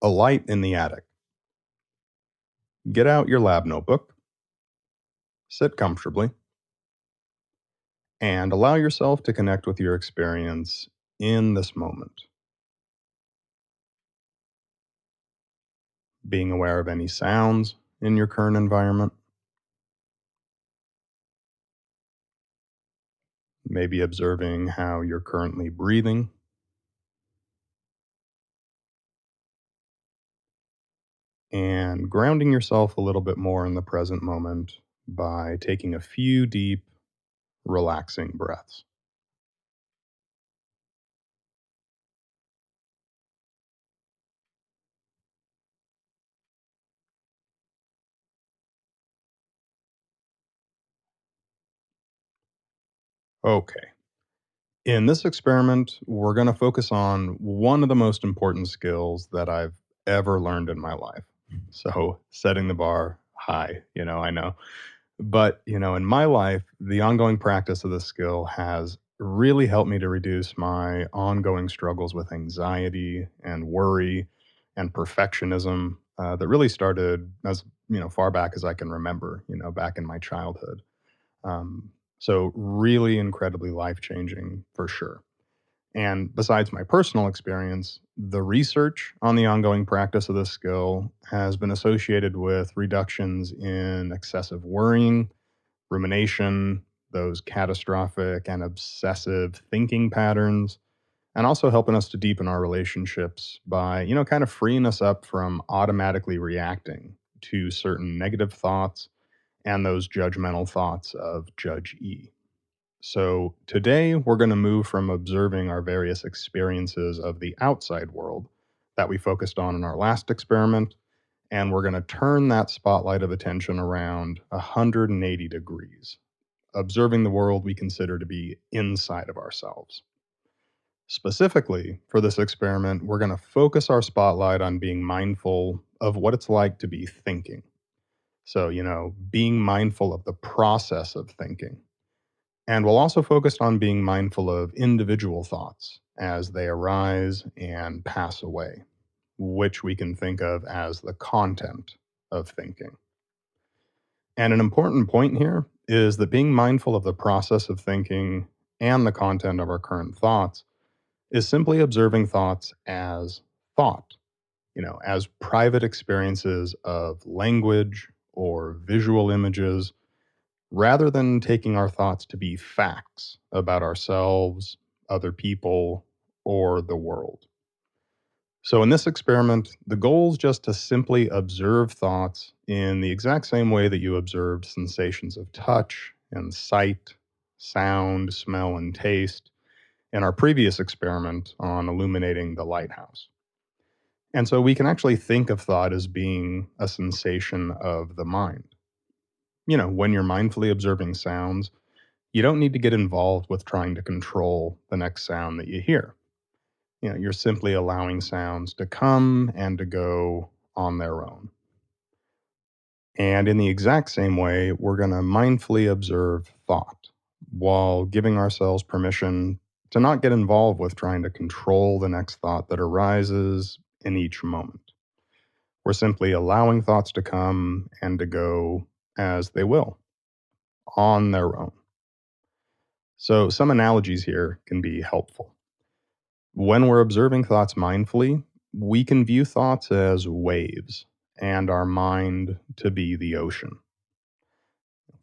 A light in the attic. Get out your lab notebook, sit comfortably, and allow yourself to connect with your experience in this moment, being aware of any sounds in your current environment, maybe observing how you're currently breathing, and grounding yourself a little bit more in the present moment by taking a few deep, relaxing breaths. Okay. In this experiment, we're going to focus on one of the most important skills that I've ever learned in my life. So, setting the bar high, I know. But, in my life, the ongoing practice of this skill has really helped me to reduce my ongoing struggles with anxiety and worry and perfectionism that really started as, far back as I can remember, back in my childhood. Um, so, really incredibly life changing for sure. And besides my personal experience, the research on the ongoing practice of this skill has been associated with reductions in excessive worrying, rumination, those catastrophic and obsessive thinking patterns, and also helping us to deepen our relationships by, kind of freeing us up from automatically reacting to certain negative thoughts and those judgmental thoughts of Judge E. So, today we're going to move from observing our various experiences of the outside world that we focused on in our last experiment, and we're going to turn that spotlight of attention around 180 degrees, observing the world we consider to be inside of ourselves. Specifically, for this experiment, we're going to focus our spotlight on being mindful of what it's like to be thinking. So, being mindful of the process of thinking. And we'll also focus on being mindful of individual thoughts as they arise and pass away, which we can think of as the content of thinking. And an important point here is that being mindful of the process of thinking and the content of our current thoughts is simply observing thoughts as thought, as private experiences of language or visual images rather than taking our thoughts to be facts about ourselves, other people, or the world. So, in this experiment, the goal is just to simply observe thoughts in the exact same way that you observed sensations of touch and sight, sound, smell, and taste in our previous experiment on illuminating the lighthouse. And so, we can actually think of thought as being a sensation of the mind. When you're mindfully observing sounds, you don't need to get involved with trying to control the next sound that you hear. You're simply allowing sounds to come and to go on their own. And in the exact same way, we're going to mindfully observe thought while giving ourselves permission to not get involved with trying to control the next thought that arises in each moment. We're simply allowing thoughts to come and to go as they will on their own. So, some analogies here can be helpful. When we're observing thoughts mindfully, we can view thoughts as waves and our mind to be the ocean.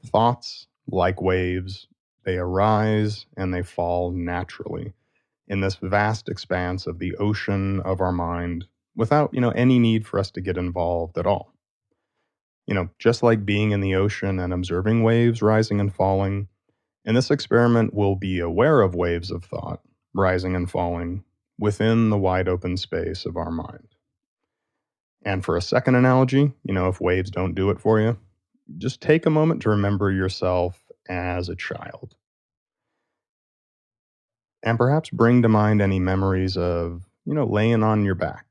Thoughts, like waves, they arise and they fall naturally in this vast expanse of the ocean of our mind without, any need for us to get involved at all. Just like being in the ocean and observing waves rising and falling, in this experiment, we'll be aware of waves of thought rising and falling within the wide open space of our mind. And for a second analogy, if waves don't do it for you, just take a moment to remember yourself as a child. And perhaps bring to mind any memories of, laying on your back,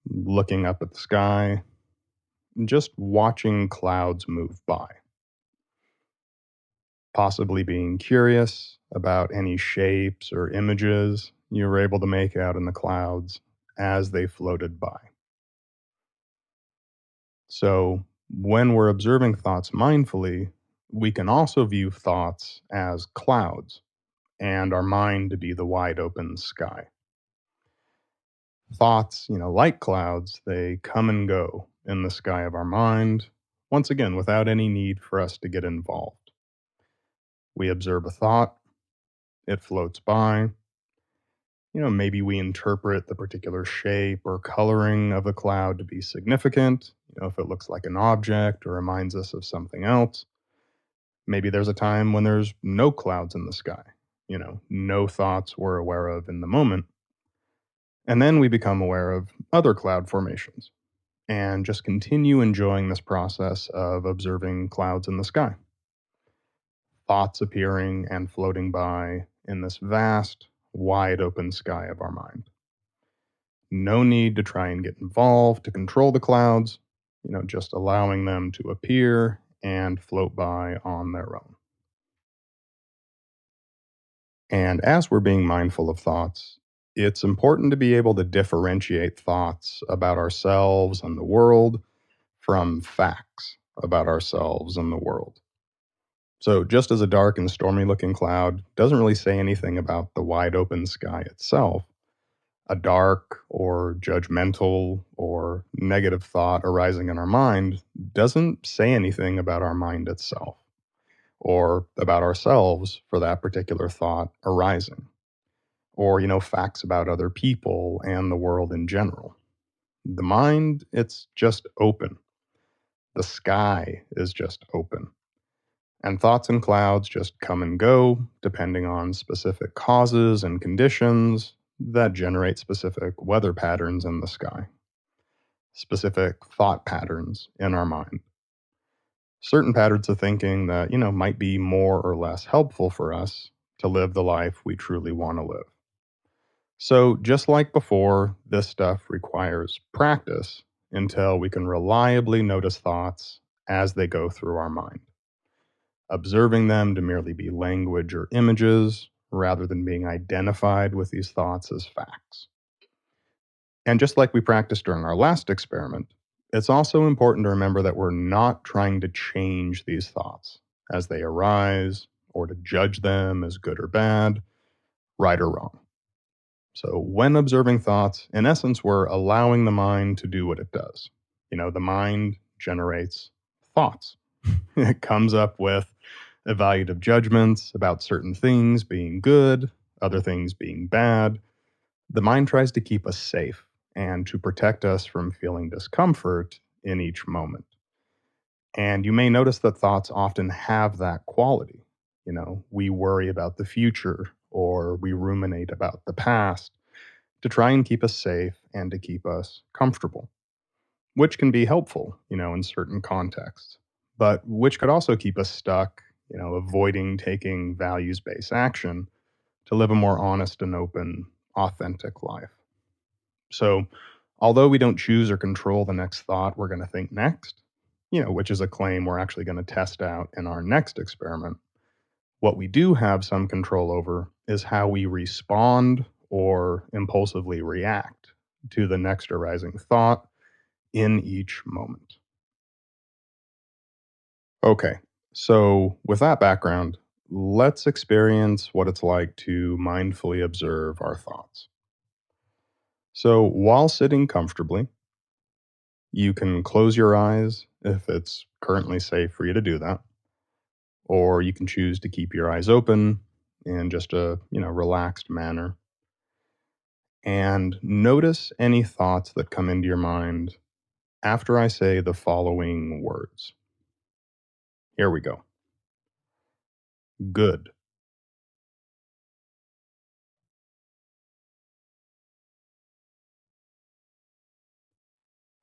looking up at the sky, and just watching clouds move by. Possibly being curious about any shapes or images you were able to make out in the clouds as they floated by. So, when we're observing thoughts mindfully, we can also view thoughts as clouds and our mind to be the wide open sky. Thoughts, like clouds, they come and go in the sky of our mind, once again, without any need for us to get involved. We observe a thought, it floats by. Maybe we interpret the particular shape or coloring of a cloud to be significant. If it looks like an object or reminds us of something else. Maybe there's a time when there's no clouds in the sky, no thoughts we're aware of in the moment. And then we become aware of other cloud formations and just continue enjoying this process of observing clouds in the sky, thoughts appearing and floating by in this vast, wide open sky of our mind. No need to try and get involved to control the clouds, just allowing them to appear and float by on their own. And as we're being mindful of thoughts, it's important to be able to differentiate thoughts about ourselves and the world from facts about ourselves and the world. So, just as a dark and stormy looking cloud doesn't really say anything about the wide open sky itself, a dark or judgmental or negative thought arising in our mind doesn't say anything about our mind itself or about ourselves for that particular thought arising, or facts about other people and the world in general. The mind, it's just open. The sky is just open. And thoughts and clouds just come and go depending on specific causes and conditions that generate specific weather patterns in the sky, specific thought patterns in our mind, certain patterns of thinking that, might be more or less helpful for us to live the life we truly want to live. So, just like before, this stuff requires practice until we can reliably notice thoughts as they go through our mind, observing them to merely be language or images rather than being identified with these thoughts as facts. And just like we practiced during our last experiment, it's also important to remember that we're not trying to change these thoughts as they arise or to judge them as good or bad, right or wrong. So, when observing thoughts, in essence, we're allowing the mind to do what it does. The mind generates thoughts. It comes up with evaluative judgments about certain things being good, other things being bad. The mind tries to keep us safe and to protect us from feeling discomfort in each moment. And you may notice that thoughts often have that quality. We worry about the future or we ruminate about the past to try and keep us safe and to keep us comfortable, which can be helpful, in certain contexts, but which could also keep us stuck, avoiding taking values based action to live a more honest and open, authentic life. So, although we don't choose or control the next thought we're going to think next, which is a claim we're actually going to test out in our next experiment, what we do have some control over is how we respond or impulsively react to the next arising thought in each moment. Okay, so with that background, let's experience what it's like to mindfully observe our thoughts. So while sitting comfortably, you can close your eyes if it's currently safe for you to do that, or you can choose to keep your eyes open in just a, relaxed manner. And notice any thoughts that come into your mind after I say the following words. Here we go. Good,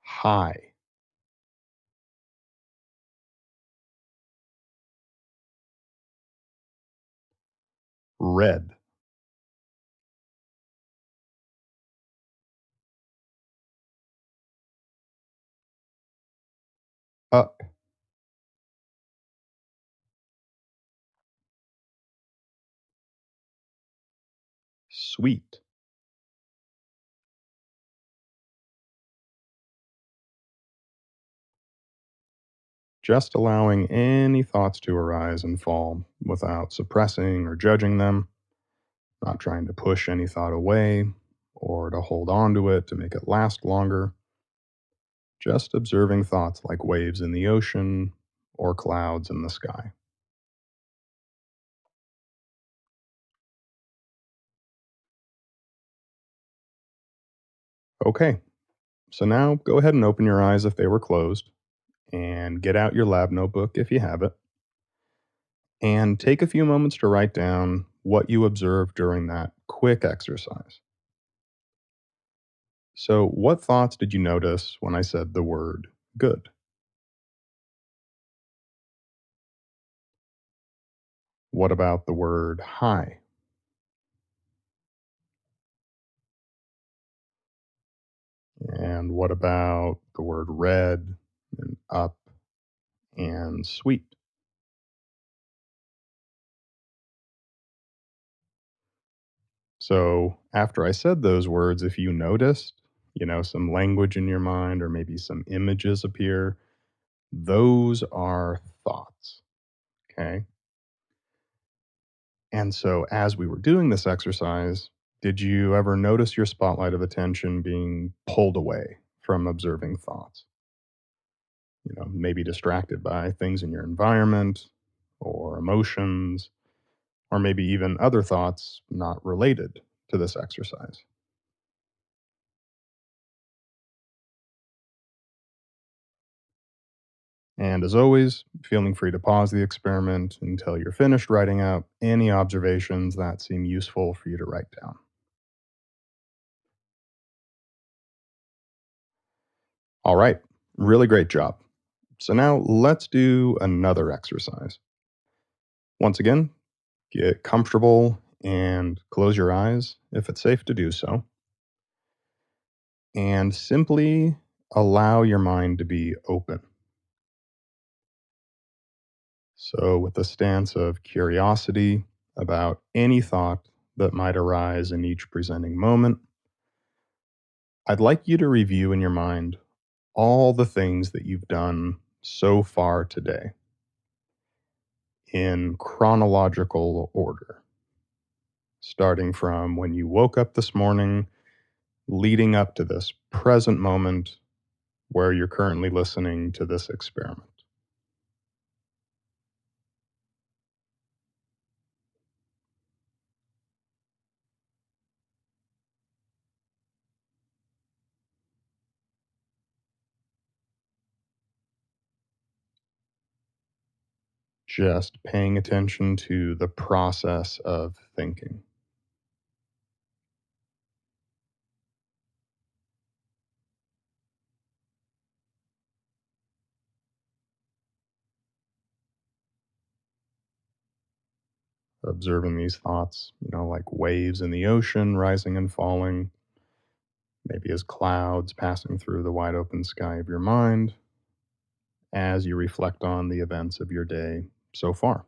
high, red, up, sweet, just allowing any thoughts to arise and fall without suppressing or judging them, not trying to push any thought away or to hold on to it to make it last longer, just observing thoughts like waves in the ocean or clouds in the sky. Okay, so now go ahead and open your eyes if they were closed and get out your lab notebook if you have it and take a few moments to write down what you observed during that quick exercise. So, what thoughts did you notice when I said the word good? What about the word high? And what about the word red and up and sweet? So, after I said those words, if you noticed, some language in your mind or maybe some images appear, those are thoughts. Okay. And so, as we were doing this exercise, did you ever notice your spotlight of attention being pulled away from observing thoughts? Maybe distracted by things in your environment or emotions, or maybe even other thoughts not related to this exercise. And as always, feeling free to pause the experiment until you're finished writing out any observations that seem useful for you to write down. All right, really great job. So now let's do another exercise. Once again, get comfortable and close your eyes if it's safe to do so. And simply allow your mind to be open. So, with a stance of curiosity about any thought that might arise in each presenting moment, I'd like you to review in your mind all the things that you've done so far today in chronological order, starting from when you woke up this morning, leading up to this present moment where you're currently listening to this experiment. Just paying attention to the process of thinking, observing these thoughts, like waves in the ocean rising and falling, maybe as clouds passing through the wide open sky of your mind as you reflect on the events of your day so far.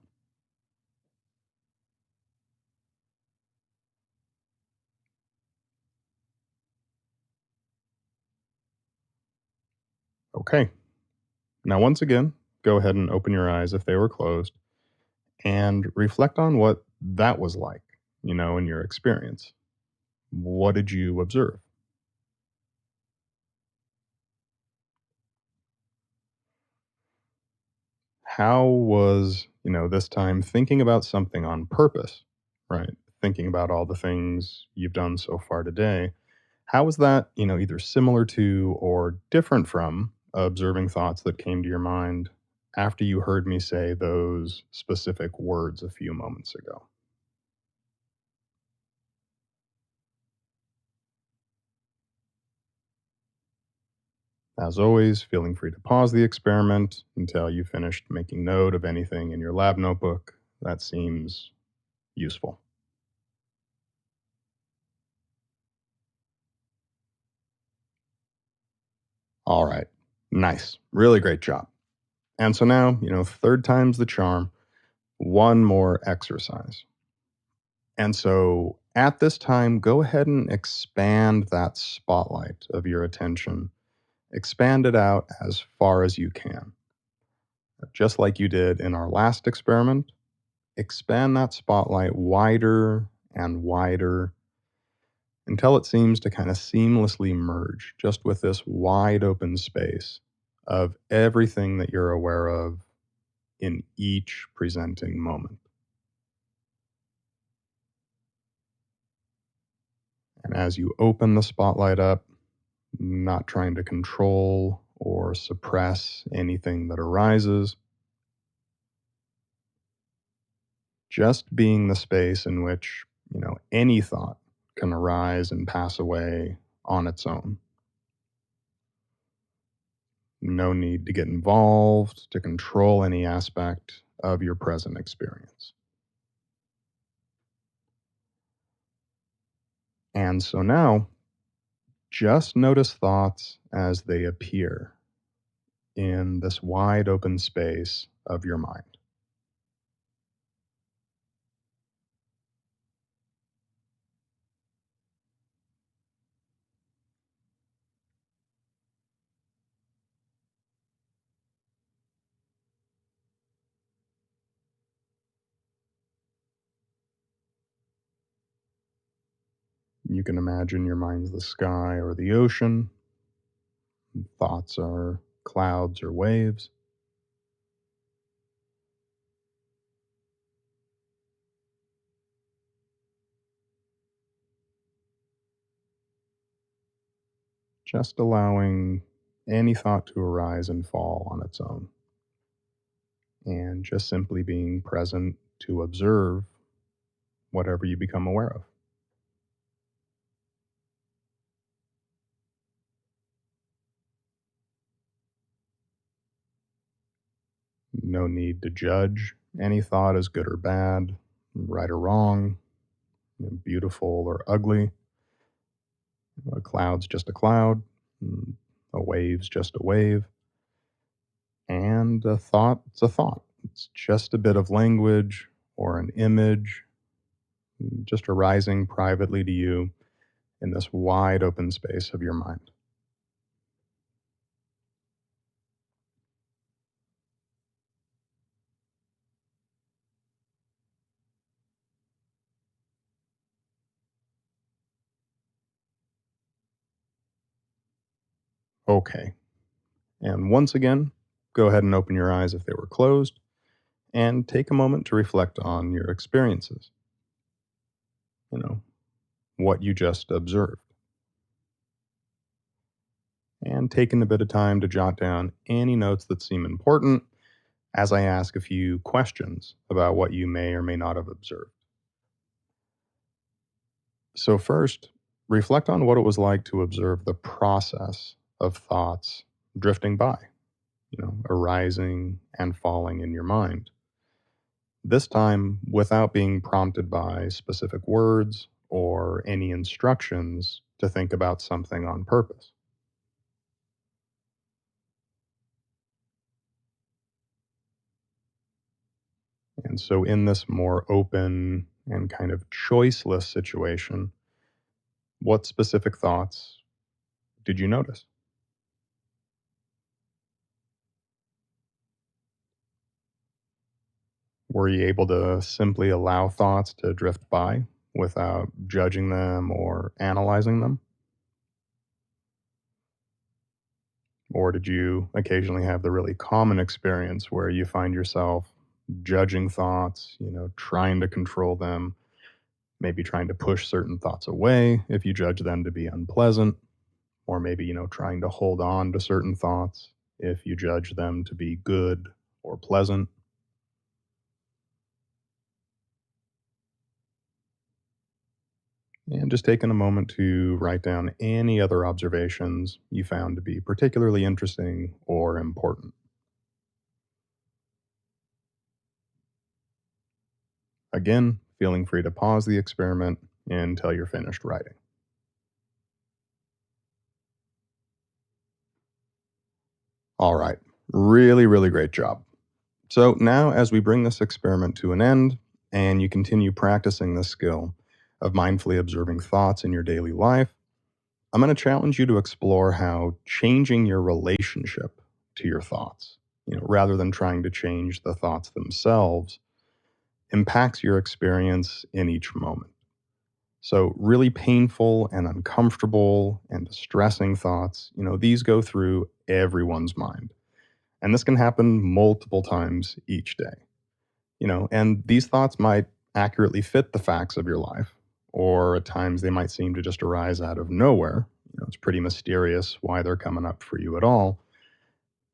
Okay. Now, once again, go ahead and open your eyes if they were closed and reflect on what that was like, in your experience. What did you observe? How was, this time thinking about something on purpose, right? Thinking about all the things you've done so far today. How was that, either similar to or different from observing thoughts that came to your mind after you heard me say those specific words a few moments ago? As always, feeling free to pause the experiment until you finished making note of anything in your lab notebook that seems useful. All right. Nice. Really great job. And so now, third time's the charm, one more exercise. And so at this time, go ahead and expand that spotlight of your attention. Expand it out as far as you can. Just like you did in our last experiment, expand that spotlight wider and wider until it seems to kind of seamlessly merge just with this wide open space of everything that you're aware of in each presenting moment. And as you open the spotlight up, not trying to control or suppress anything that arises, just being the space in which, any thought can arise and pass away on its own. No need to get involved to control any aspect of your present experience. And so now, just notice thoughts as they appear in this wide open space of your mind. You can imagine your mind's the sky or the ocean. Thoughts are clouds or waves. Just allowing any thought to arise and fall on its own. And just simply being present to observe whatever you become aware of. No need to judge any thought as good or bad, right or wrong, beautiful or ugly. A cloud's just a cloud, a wave's just a wave, and a thought's a thought. It's just a bit of language or an image just arising privately to you in this wide open space of your mind. Okay. And once again, go ahead and open your eyes if they were closed and take a moment to reflect on your experiences. You know, what you just observed, and taking a bit of time to jot down any notes that seem important as I ask a few questions about what you may or may not have observed. So, first, reflect on what it was like to observe the process of thoughts drifting by, arising and falling in your mind. This time without being prompted by specific words or any instructions to think about something on purpose. And so, in this more open and kind of choiceless situation, what specific thoughts did you notice? Were you able to simply allow thoughts to drift by without judging them or analyzing them? Or did you occasionally have the really common experience where you find yourself judging thoughts, trying to control them, maybe trying to push certain thoughts away if you judge them to be unpleasant? Or maybe, trying to hold on to certain thoughts if you judge them to be good or pleasant. And just taking a moment to write down any other observations you found to be particularly interesting or important. Again, feeling free to pause the experiment until you're finished writing. All right. Really, really great job. So now, as we bring this experiment to an end and you continue practicing this skill of mindfully observing thoughts in your daily life, I'm going to challenge you to explore how changing your relationship to your thoughts, rather than trying to change the thoughts themselves, impacts your experience in each moment. So, really painful and uncomfortable and distressing thoughts, these go through everyone's mind. And this can happen multiple times each day, and these thoughts might accurately fit the facts of your life, or at times they might seem to just arise out of nowhere. It's pretty mysterious why they're coming up for you at all,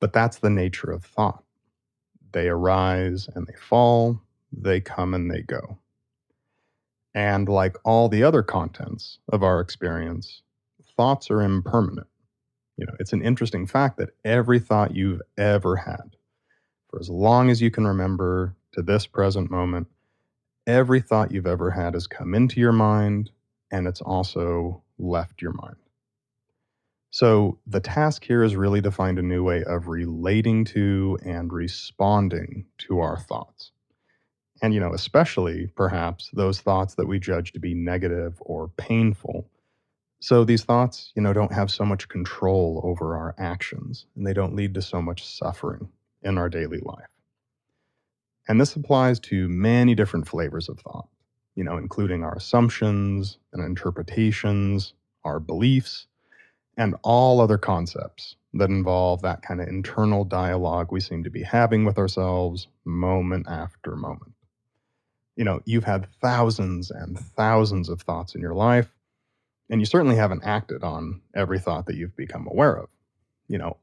but that's the nature of thought. They arise and they fall, they come and they go. And like all the other contents of our experience, thoughts are impermanent. It's an interesting fact that every thought you've ever had, for as long as you can remember to this present moment, every thought you've ever had has come into your mind and it's also left your mind. So the task here is really to find a new way of relating to and responding to our thoughts. And, especially perhaps those thoughts that we judge to be negative or painful. So these thoughts, don't have so much control over our actions and they don't lead to so much suffering in our daily life. And this applies to many different flavors of thought, including our assumptions and interpretations, our beliefs, and all other concepts that involve that kind of internal dialogue we seem to be having with ourselves moment after moment. You've had thousands and thousands of thoughts in your life, and you certainly haven't acted on every thought that you've become aware of.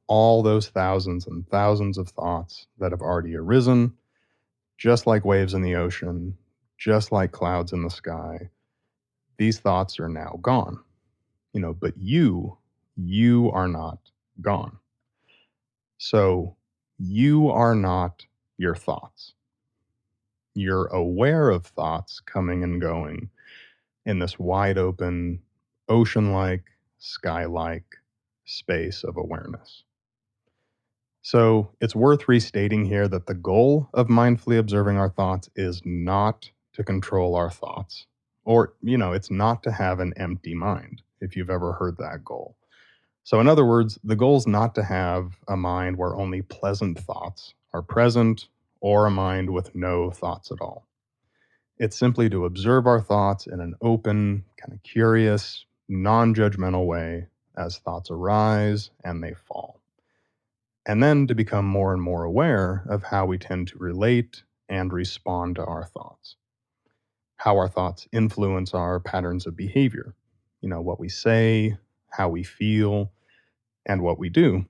All those thousands and thousands of thoughts that have already arisen, just like waves in the ocean, just like clouds in the sky, these thoughts are now gone. But you are not gone. So you are not your thoughts. You're aware of thoughts coming and going in this wide open, ocean like, sky like space of awareness. So it's worth restating here that the goal of mindfully observing our thoughts is not to control our thoughts, or, it's not to have an empty mind, if you've ever heard that goal. So, in other words, the goal is not to have a mind where only pleasant thoughts are present or a mind with no thoughts at all. It's simply to observe our thoughts in an open, kind of curious, non judgmental way as thoughts arise and they fall. And then to become more and more aware of how we tend to relate and respond to our thoughts, how our thoughts influence our patterns of behavior, what we say, how we feel, and what we do.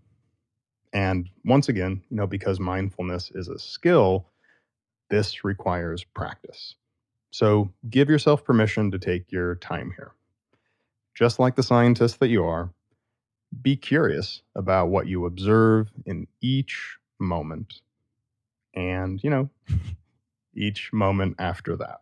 And once again, because mindfulness is a skill, this requires practice. So give yourself permission to take your time here. Just like the scientist that you are, be curious about what you observe in each moment and, each moment after that.